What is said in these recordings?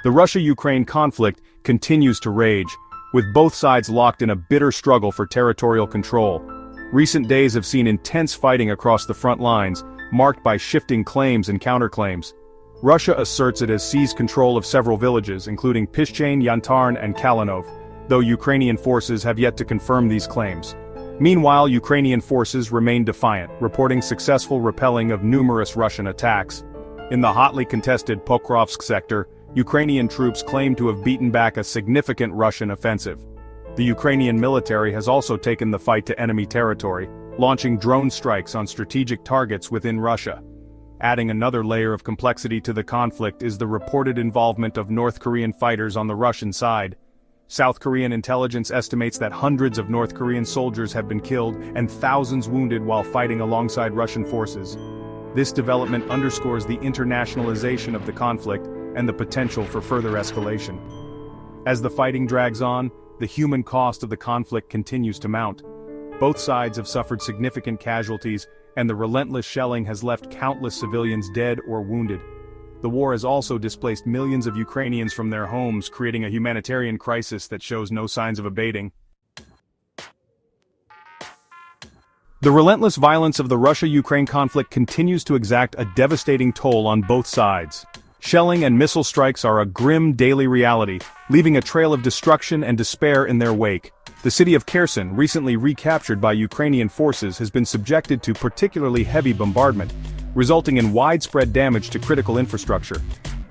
The Russia-Ukraine conflict continues to rage, with both sides locked in a bitter struggle for territorial control. Recent days have seen intense fighting across the front lines, marked by shifting claims and counterclaims. Russia asserts it has seized control of several villages, including Pishchain, Yantarn, and Kalinov, though Ukrainian forces have yet to confirm these claims. Meanwhile, Ukrainian forces remain defiant, reporting successful repelling of numerous Russian attacks. In the hotly contested Pokrovsk sector, Ukrainian troops claim to have beaten back a significant Russian offensive. The Ukrainian military has also taken the fight to enemy territory, launching drone strikes on strategic targets within Russia. Adding another layer of complexity to the conflict is the reported involvement of North Korean fighters on the Russian side. South Korean intelligence estimates that hundreds of North Korean soldiers have been killed and thousands wounded while fighting alongside Russian forces. This development underscores the internationalization of the conflict and the potential for further escalation. As the fighting drags on, the human cost of the conflict continues to mount. Both sides have suffered significant casualties, and the relentless shelling has left countless civilians dead or wounded. The war has also displaced millions of Ukrainians from their homes, creating a humanitarian crisis that shows no signs of abating. The relentless violence of the Russia-Ukraine conflict continues to exact a devastating toll on both sides. Shelling and missile strikes are a grim daily reality, leaving a trail of destruction and despair in their wake. The city of Kherson, recently recaptured by Ukrainian forces, has been subjected to particularly heavy bombardment, resulting in widespread damage to critical infrastructure.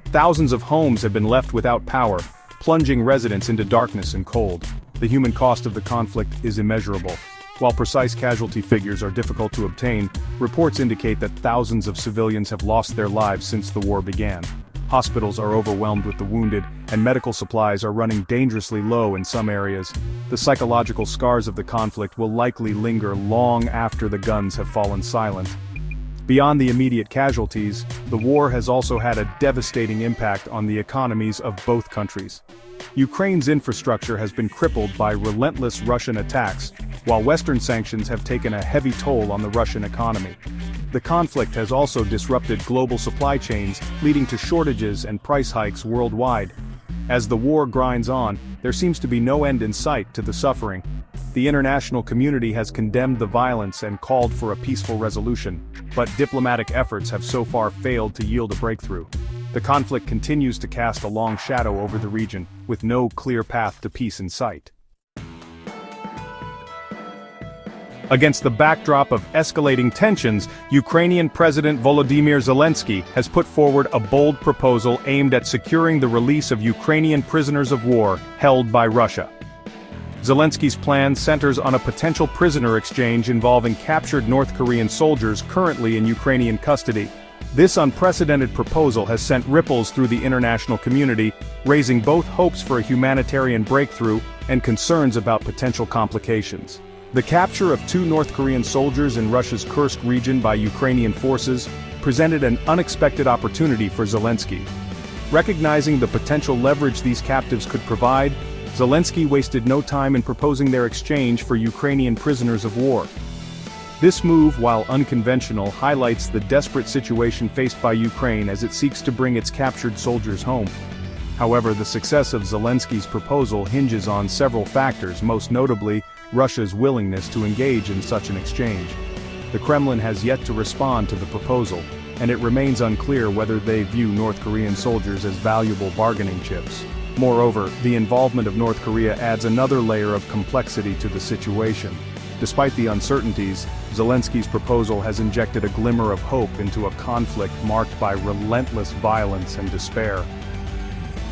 Thousands of homes have been left without power, plunging residents into darkness and cold. The human cost of the conflict is immeasurable. While precise casualty figures are difficult to obtain, reports indicate that thousands of civilians have lost their lives since the war began. Hospitals are overwhelmed with the wounded, and medical supplies are running dangerously low in some areas. The psychological scars of the conflict will likely linger long after the guns have fallen silent. Beyond the immediate casualties, the war has also had a devastating impact on the economies of both countries. Ukraine's infrastructure has been crippled by relentless Russian attacks, while Western sanctions have taken a heavy toll on the Russian economy. The conflict has also disrupted global supply chains, leading to shortages and price hikes worldwide. As the war grinds on, there seems to be no end in sight to the suffering. The international community has condemned the violence and called for a peaceful resolution, but diplomatic efforts have so far failed to yield a breakthrough. The conflict continues to cast a long shadow over the region, with no clear path to peace in sight. Against the backdrop of escalating tensions, Ukrainian President Volodymyr Zelensky has put forward a bold proposal aimed at securing the release of Ukrainian prisoners of war held by Russia. Zelensky's plan centers on a potential prisoner exchange involving captured North Korean soldiers currently in Ukrainian custody. This unprecedented proposal has sent ripples through the international community, raising both hopes for a humanitarian breakthrough and concerns about potential complications. The capture of 2 North Korean soldiers in Russia's Kursk region by Ukrainian forces presented an unexpected opportunity for Zelensky. Recognizing the potential leverage these captives could provide, Zelensky wasted no time in proposing their exchange for Ukrainian prisoners of war. This move, while unconventional, highlights the desperate situation faced by Ukraine as it seeks to bring its captured soldiers home. However, the success of Zelensky's proposal hinges on several factors, most notably Russia's willingness to engage in such an exchange. The Kremlin has yet to respond to the proposal, and it remains unclear whether they view North Korean soldiers as valuable bargaining chips. Moreover, the involvement of North Korea adds another layer of complexity to the situation. Despite the uncertainties, Zelensky's proposal has injected a glimmer of hope into a conflict marked by relentless violence and despair.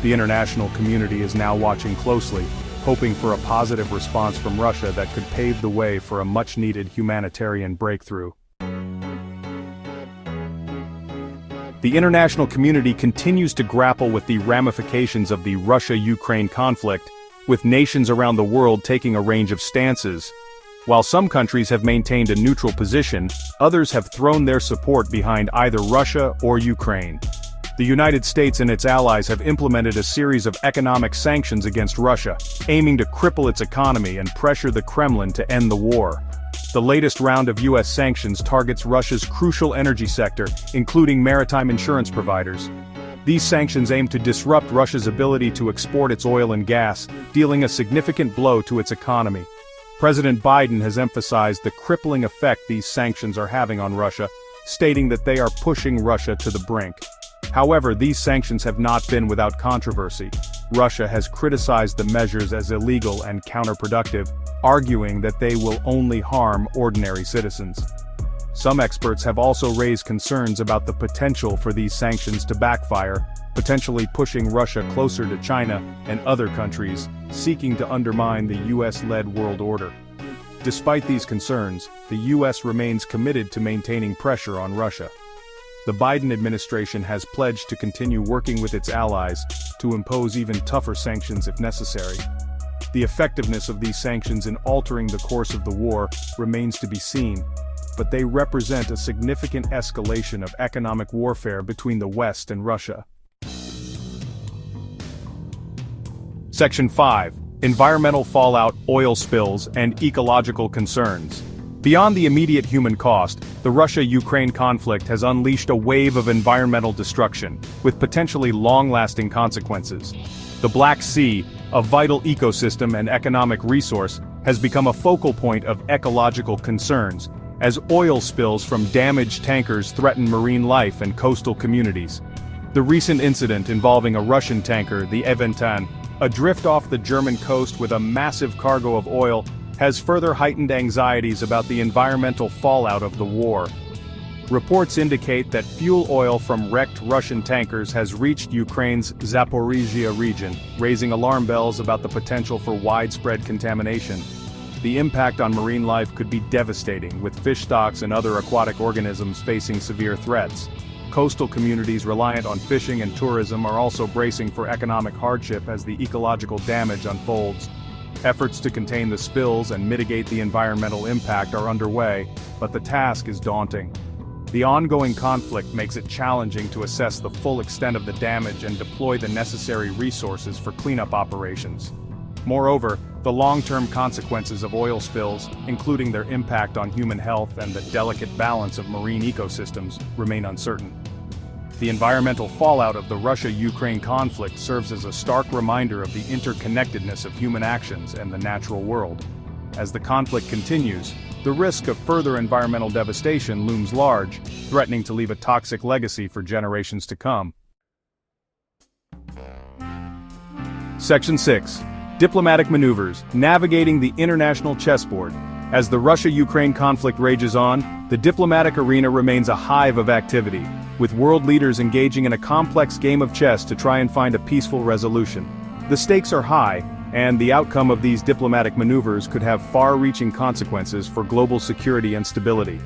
The international community is now watching closely, hoping for a positive response from Russia that could pave the way for a much-needed humanitarian breakthrough. The international community continues to grapple with the ramifications of the Russia-Ukraine conflict, with nations around the world taking a range of stances. While some countries have maintained a neutral position, others have thrown their support behind either Russia or Ukraine. The United States and its allies have implemented a series of economic sanctions against Russia, aiming to cripple its economy and pressure the Kremlin to end the war. The latest round of U.S. sanctions targets Russia's crucial energy sector, including maritime insurance providers. These sanctions aim to disrupt Russia's ability to export its oil and gas, dealing a significant blow to its economy. President Biden has emphasized the crippling effect these sanctions are having on Russia, stating that they are pushing Russia to the brink. However, these sanctions have not been without controversy. Russia has criticized the measures as illegal and counterproductive, arguing that they will only harm ordinary citizens. Some experts have also raised concerns about the potential for these sanctions to backfire, potentially pushing Russia closer to China and other countries, seeking to undermine the US-led world order. Despite these concerns, the US remains committed to maintaining pressure on Russia. The Biden administration has pledged to continue working with its allies to impose even tougher sanctions if necessary. The effectiveness of these sanctions in altering the course of the war remains to be seen, but they represent a significant escalation of economic warfare between the West and Russia. Section 5. Environmental fallout, oil spills, and ecological concerns. Beyond the immediate human cost, the Russia-Ukraine conflict has unleashed a wave of environmental destruction, with potentially long-lasting consequences. The Black Sea, a vital ecosystem and economic resource, has become a focal point of ecological concerns, as oil spills from damaged tankers threaten marine life and coastal communities. The recent incident involving a Russian tanker, the Eventan, adrift off the German coast with a massive cargo of oil, has further heightened anxieties about the environmental fallout of the war. Reports indicate that fuel oil from wrecked Russian tankers has reached Ukraine's Zaporizhia region, raising alarm bells about the potential for widespread contamination. The impact on marine life could be devastating, with fish stocks and other aquatic organisms facing severe threats. Coastal communities reliant on fishing and tourism are also bracing for economic hardship as the ecological damage unfolds. Efforts to contain the spills and mitigate the environmental impact are underway, but the task is daunting. The ongoing conflict makes it challenging to assess the full extent of the damage and deploy the necessary resources for cleanup operations. Moreover, the long-term consequences of oil spills, including their impact on human health and the delicate balance of marine ecosystems, remain uncertain. The environmental fallout of the Russia-Ukraine conflict serves as a stark reminder of the interconnectedness of human actions and the natural world. As the conflict continues, the risk of further environmental devastation looms large, threatening to leave a toxic legacy for generations to come. Section 6. Diplomatic maneuvers, navigating the international chessboard. As the Russia-Ukraine conflict rages on, the diplomatic arena remains a hive of activity, with world leaders engaging in a complex game of chess to try and find a peaceful resolution. The stakes are high, and the outcome of these diplomatic maneuvers could have far-reaching consequences for global security and stability.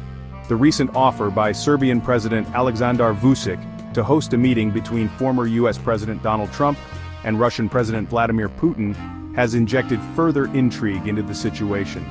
The recent offer by Serbian President Aleksandar Vučić to host a meeting between former US President Donald Trump and Russian President Vladimir Putin has injected further intrigue into the situation.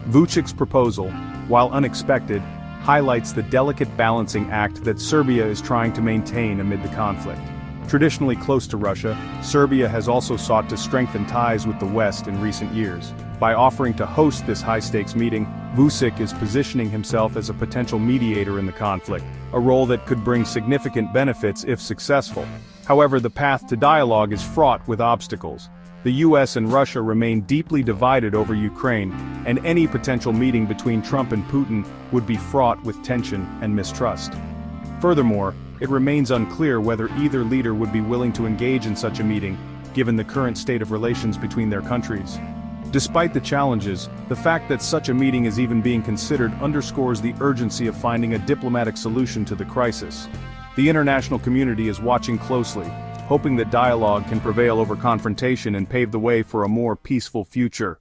Vučić's proposal, while unexpected, highlights the delicate balancing act that Serbia is trying to maintain amid the conflict. Traditionally close to Russia, Serbia has also sought to strengthen ties with the West in recent years. By offering to host this high-stakes meeting, Vučić is positioning himself as a potential mediator in the conflict, a role that could bring significant benefits if successful. However, the path to dialogue is fraught with obstacles. The US and Russia remain deeply divided over Ukraine, and any potential meeting between Trump and Putin would be fraught with tension and mistrust. Furthermore, it remains unclear whether either leader would be willing to engage in such a meeting, given the current state of relations between their countries. Despite the challenges, the fact that such a meeting is even being considered underscores the urgency of finding a diplomatic solution to the crisis. The international community is watching closely, hoping that dialogue can prevail over confrontation and pave the way for a more peaceful future.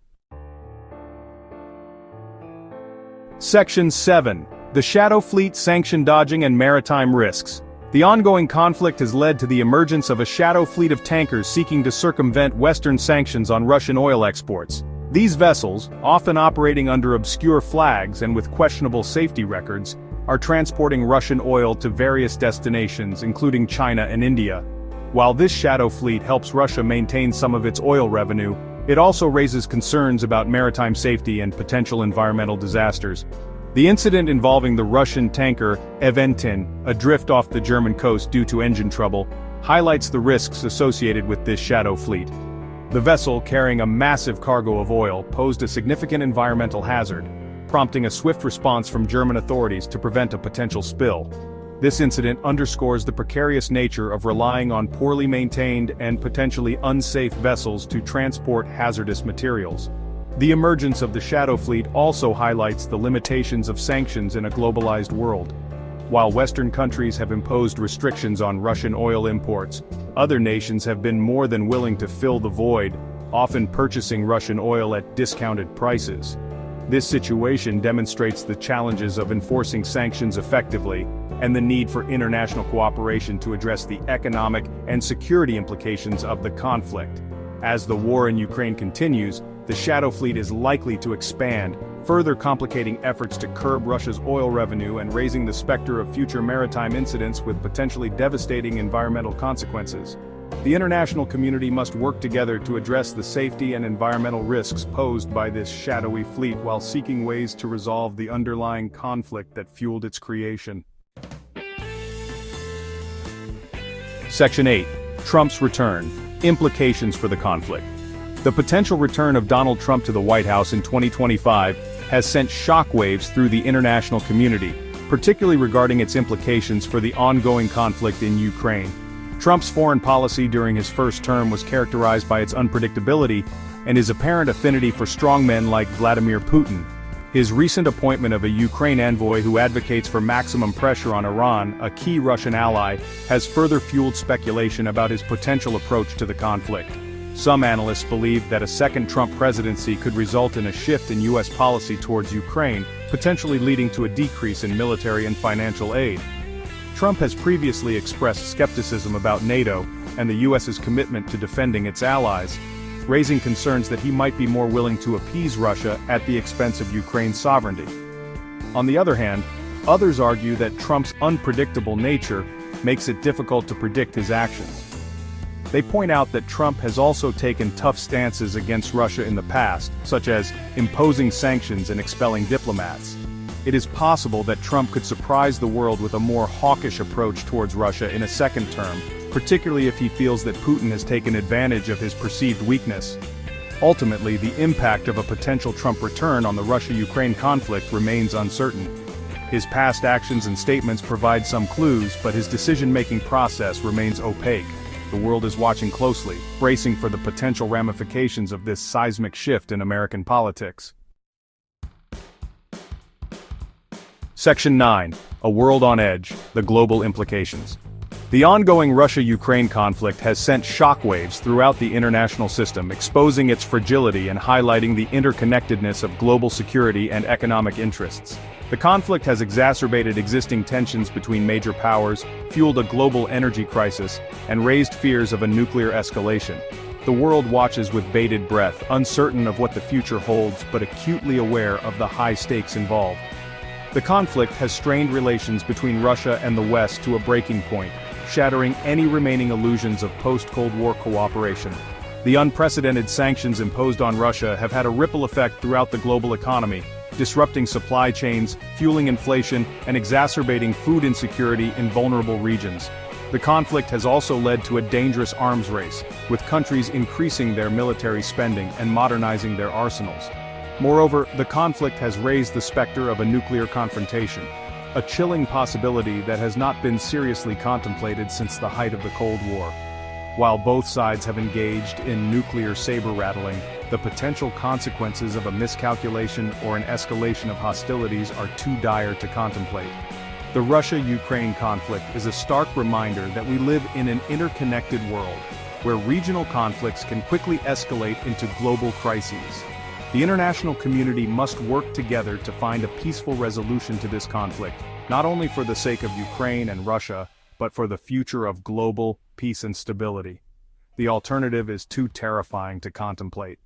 Section 7. The Shadow Fleet Sanction Dodging and Maritime Risks. The ongoing conflict has led to the emergence of a shadow fleet of tankers seeking to circumvent Western sanctions on Russian oil exports. These vessels, often operating under obscure flags and with questionable safety records, are transporting Russian oil to various destinations including China and India. While this shadow fleet helps Russia maintain some of its oil revenue, it also raises concerns about maritime safety and potential environmental disasters. The incident involving the Russian tanker Eventin, adrift off the German coast due to engine trouble, highlights the risks associated with this shadow fleet. The vessel, carrying a massive cargo of oil, posed a significant environmental hazard, prompting a swift response from German authorities to prevent a potential spill. This incident underscores the precarious nature of relying on poorly maintained and potentially unsafe vessels to transport hazardous materials. The emergence of the shadow fleet also highlights the limitations of sanctions in a globalized world. While Western countries have imposed restrictions on Russian oil imports, other nations have been more than willing to fill the void, often purchasing Russian oil at discounted prices. This situation demonstrates the challenges of enforcing sanctions effectively, and the need for international cooperation to address the economic and security implications of the conflict. As the war in Ukraine continues, the shadow fleet is likely to expand, further complicating efforts to curb Russia's oil revenue and raising the specter of future maritime incidents with potentially devastating environmental consequences. The international community must work together to address the safety and environmental risks posed by this shadowy fleet while seeking ways to resolve the underlying conflict that fueled its creation. Section 8. Trump's return. Implications for the conflict. The potential return of Donald Trump to the White House in 2025 has sent shockwaves through the international community, particularly regarding its implications for the ongoing conflict in Ukraine. Trump's foreign policy during his first term was characterized by its unpredictability and his apparent affinity for strongmen like Vladimir Putin. His recent appointment of a Ukraine envoy who advocates for maximum pressure on Iran, a key Russian ally, has further fueled speculation about his potential approach to the conflict. Some analysts believe that a second Trump presidency could result in a shift in U.S. policy towards Ukraine, potentially leading to a decrease in military and financial aid. Trump has previously expressed skepticism about NATO and the U.S.'s commitment to defending its allies, raising concerns that he might be more willing to appease Russia at the expense of Ukraine's sovereignty. On the other hand, others argue that Trump's unpredictable nature makes it difficult to predict his actions. They point out that Trump has also taken tough stances against Russia in the past, such as imposing sanctions and expelling diplomats. It is possible that Trump could surprise the world with a more hawkish approach towards Russia in a second term, particularly if he feels that Putin has taken advantage of his perceived weakness. Ultimately, the impact of a potential Trump return on the Russia-Ukraine conflict remains uncertain. His past actions and statements provide some clues, but his decision-making process remains opaque. The world is watching closely, bracing for the potential ramifications of this seismic shift in American politics. Section 9. A World on Edge, the Global Implications. The ongoing Russia-Ukraine conflict has sent shockwaves throughout the international system, exposing its fragility and highlighting the interconnectedness of global security and economic interests. The conflict has exacerbated existing tensions between major powers, fueled a global energy crisis, and raised fears of a nuclear escalation. The world watches with bated breath, uncertain of what the future holds but acutely aware of the high stakes involved. The conflict has strained relations between Russia and the West to a breaking point, shattering any remaining illusions of post-Cold War cooperation. The unprecedented sanctions imposed on Russia have had a ripple effect throughout the global economy, disrupting supply chains, fueling inflation, and exacerbating food insecurity in vulnerable regions. The conflict has also led to a dangerous arms race, with countries increasing their military spending and modernizing their arsenals. Moreover, the conflict has raised the specter of a nuclear confrontation, a chilling possibility that has not been seriously contemplated since the height of the Cold War. While both sides have engaged in nuclear saber-rattling, the potential consequences of a miscalculation or an escalation of hostilities are too dire to contemplate. The Russia-Ukraine conflict is a stark reminder that we live in an interconnected world, where regional conflicts can quickly escalate into global crises. The international community must work together to find a peaceful resolution to this conflict, not only for the sake of Ukraine and Russia, but for the future of global peace and stability. The alternative is too terrifying to contemplate.